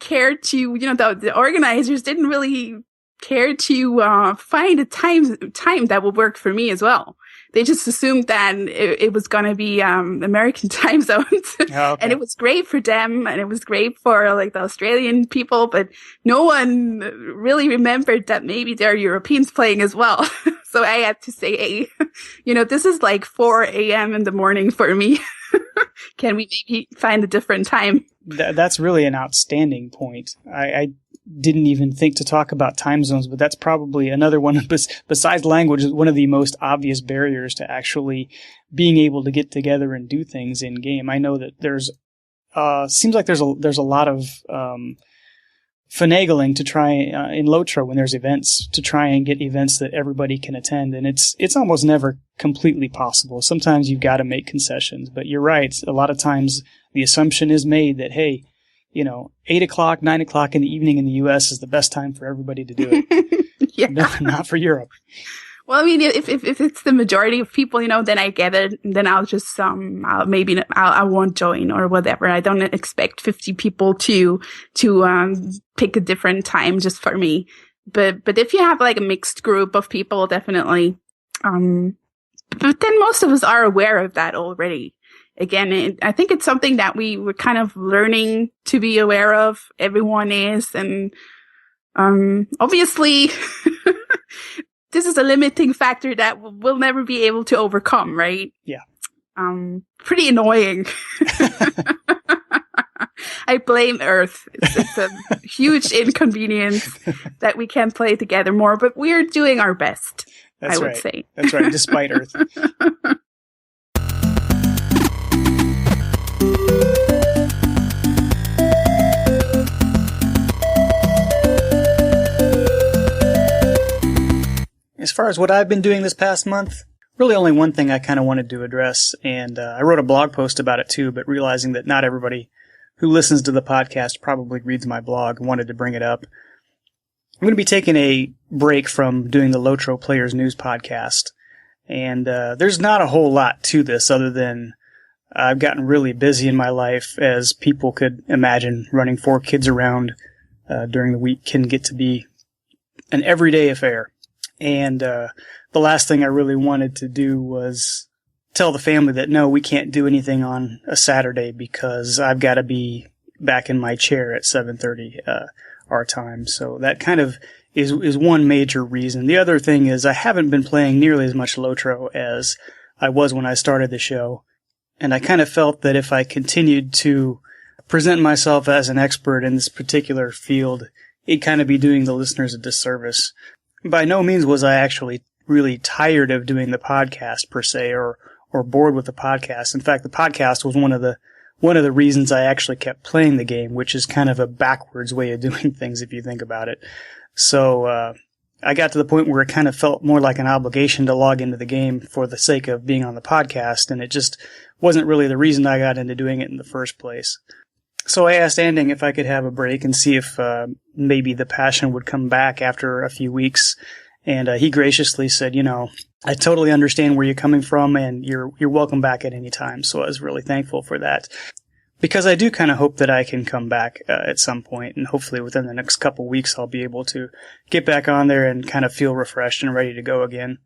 cared to, the organizers didn't really care to find a time that would work for me as well. They just assumed that it was going to be American time zones. Oh, okay. And it was great for them, and it was great for like the Australian people, but no one really remembered that maybe there are Europeans playing as well. So I had to say, hey, this is like 4 a.m. in the morning for me. Can we maybe find a different time? That's really an outstanding point. I didn't even think to talk about time zones, but that's probably another one, besides language, one of the most obvious barriers to actually being able to get together and do things in game. I know that seems like there's a lot of finagling to try in Lotro when there's events to try and get events that everybody can attend, and it's almost never completely possible. Sometimes you've got to make concessions, but you're right. A lot of times the assumption is made that, hey, 8 o'clock, 9 o'clock in the evening in the U.S. is the best time for everybody to do it. Yeah. No, not for Europe. Well, I mean, if it's the majority of people, then I get it. Then I'll just, I won't join or whatever. I don't expect 50 people to pick a different time just for me. But if you have like a mixed group of people, definitely. But then most of us are aware of that already. Again, I think it's something that we were kind of learning to be aware of. Everyone is. And obviously, this is a limiting factor that we'll never be able to overcome, right? Yeah. Pretty annoying. I blame Earth. It's a huge inconvenience that we can't play together more, but we're doing our best, I would say. That's right, despite Earth. As far as what I've been doing this past month, really only one thing I kind of wanted to address, and I wrote a blog post about it too, but realizing that not everybody who listens to the podcast probably reads my blog, wanted to bring it up. I'm going to be taking a break from doing the Lotro Players News podcast, and there's not a whole lot to this other than I've gotten really busy in my life, as people could imagine. Running 4 kids around during the week can get to be an everyday affair. And the last thing I really wanted to do was tell the family that, no, we can't do anything on a Saturday because I've got to be back in my chair at 7:30 our time. So that kind of is one major reason. The other thing is I haven't been playing nearly as much Lotro as I was when I started the show. And I kind of felt that if I continued to present myself as an expert in this particular field, it'd kind of be doing the listeners a disservice. By no means was I actually really tired of doing the podcast per se, or bored with the podcast. In fact, the podcast was one of the reasons I actually kept playing the game, which is kind of a backwards way of doing things if you think about it. So I got to the point where it kind of felt more like an obligation to log into the game for the sake of being on the podcast, and it just wasn't really the reason I got into doing it in the first place. So I asked Anding if I could have a break and see if maybe the passion would come back after a few weeks. And he graciously said, I totally understand where you're coming from, and you're welcome back at any time. So I was really thankful for that, because I do kind of hope that I can come back at some point, and hopefully within the next couple weeks I'll be able to get back on there and kind of feel refreshed and ready to go again.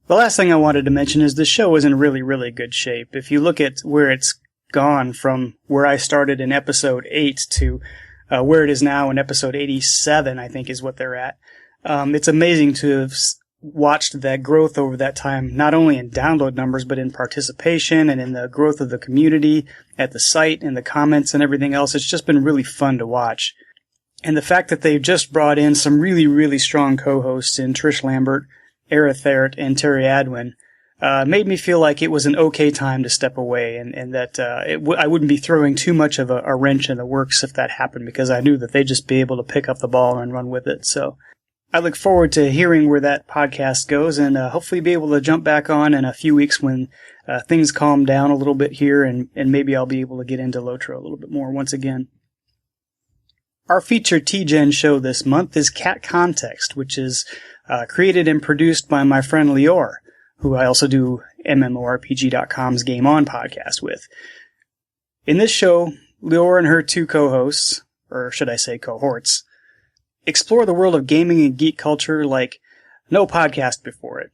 The last thing I wanted to mention is the show is in really, really good shape. If you look at where it's gone from where I started in episode 8 to where it is now in episode 87, I think is what they're at. It's amazing to have watched that growth over that time, not only in download numbers, but in participation and in the growth of the community at the site and the comments and everything else. It's just been really fun to watch. And the fact that they've just brought in some really, really strong co-hosts in Trish Lambert, Era Therrett, and Terry Adwin, made me feel like it was an okay time to step away, and that I wouldn't be throwing too much of a wrench in the works if that happened, because I knew that they'd just be able to pick up the ball and run with it. So I look forward to hearing where that podcast goes, and hopefully be able to jump back on in a few weeks when things calm down a little bit here, and maybe I'll be able to get into Lotro a little bit more once again. Our featured TGen show this month is Cat Context, which is created and produced by my friend Lior, who I also do MMORPG.com's Game On podcast with. In this show, Lior and her 2 co-hosts, or should I say cohorts, explore the world of gaming and geek culture like no podcast before it.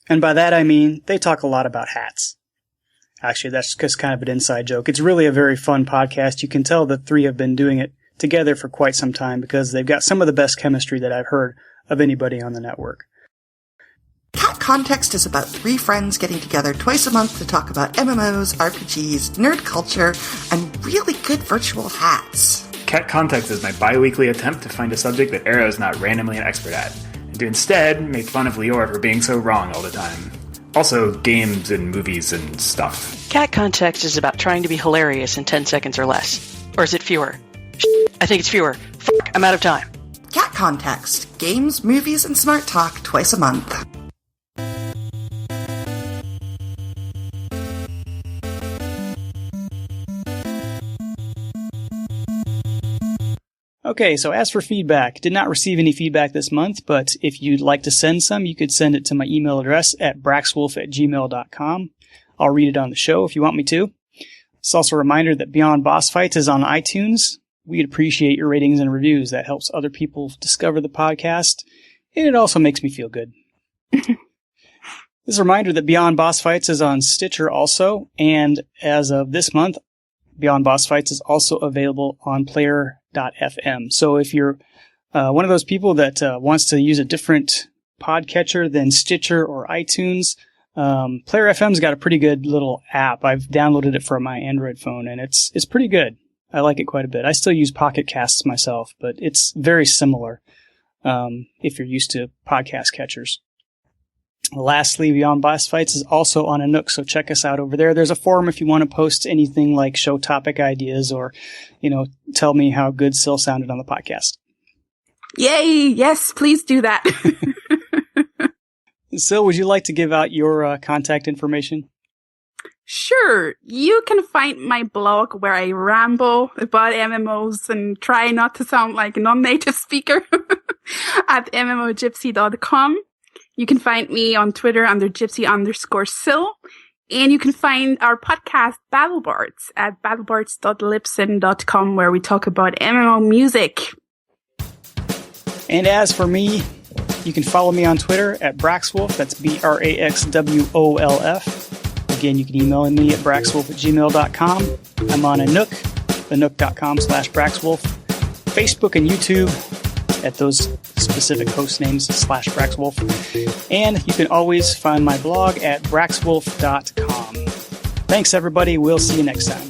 And by that I mean they talk a lot about hats. Actually, that's just kind of an inside joke. It's really a very fun podcast. You can tell the 3 have been doing it together for quite some time, because they've got some of the best chemistry that I've heard of anybody on the network. Cat Context is about 3 friends getting together twice a month to talk about MMOs, RPGs, nerd culture, and really good virtual hats. Cat Context is my bi-weekly attempt to find a subject that Arrow is not randomly an expert at, and to instead make fun of Lior for being so wrong all the time. Also, games and movies and stuff. Cat Context is about trying to be hilarious in 10 seconds or less. Or is it fewer? I think it's fewer. I'm out of time. Cat Context. Games, movies, and smart talk twice a month. Okay, so as for feedback, did not receive any feedback this month, but if you'd like to send some, you could send it to my email address at braxwolf@gmail.com. I'll read it on the show if you want me to. It's also a reminder that Beyond Boss Fights is on iTunes, we'd appreciate your ratings and reviews. That helps other people discover the podcast, and it also makes me feel good. This is a reminder that Beyond Boss Fights is on Stitcher also, and as of this month, Beyond Boss Fights is also available on Player.fm. So if you're one of those people that wants to use a different podcatcher than Stitcher or iTunes, Player FM's got a pretty good little app. I've downloaded it for my Android phone, and it's pretty good. I like it quite a bit. I still use Pocket Casts myself, but it's very similar if you're used to podcast catchers. Lastly, Beyond Boss Fights is also on a Nook, so check us out over there. There's a forum if you want to post anything like show topic ideas or, tell me how good Syl sounded on the podcast. Yay! Yes, please do that. Syl, would you like to give out your contact information? Sure. You can find my blog where I ramble about MMOs and try not to sound like a non-native speaker at MMOgypsy.com. You can find me on Twitter under gypsy_Syl. And you can find our podcast, Battle Bards, at battlebards.libsyn.com, where we talk about MMO music. And as for me, you can follow me on Twitter at Braxwolf. That's BRAXWOLF. Again, you can email me at braxwolf@gmail.com. I'm on a Nook, thenook.com/Braxwolf. Facebook and YouTube at those specific host names /Braxwolf. And you can always find my blog at braxwolf.com. Thanks, everybody. We'll see you next time.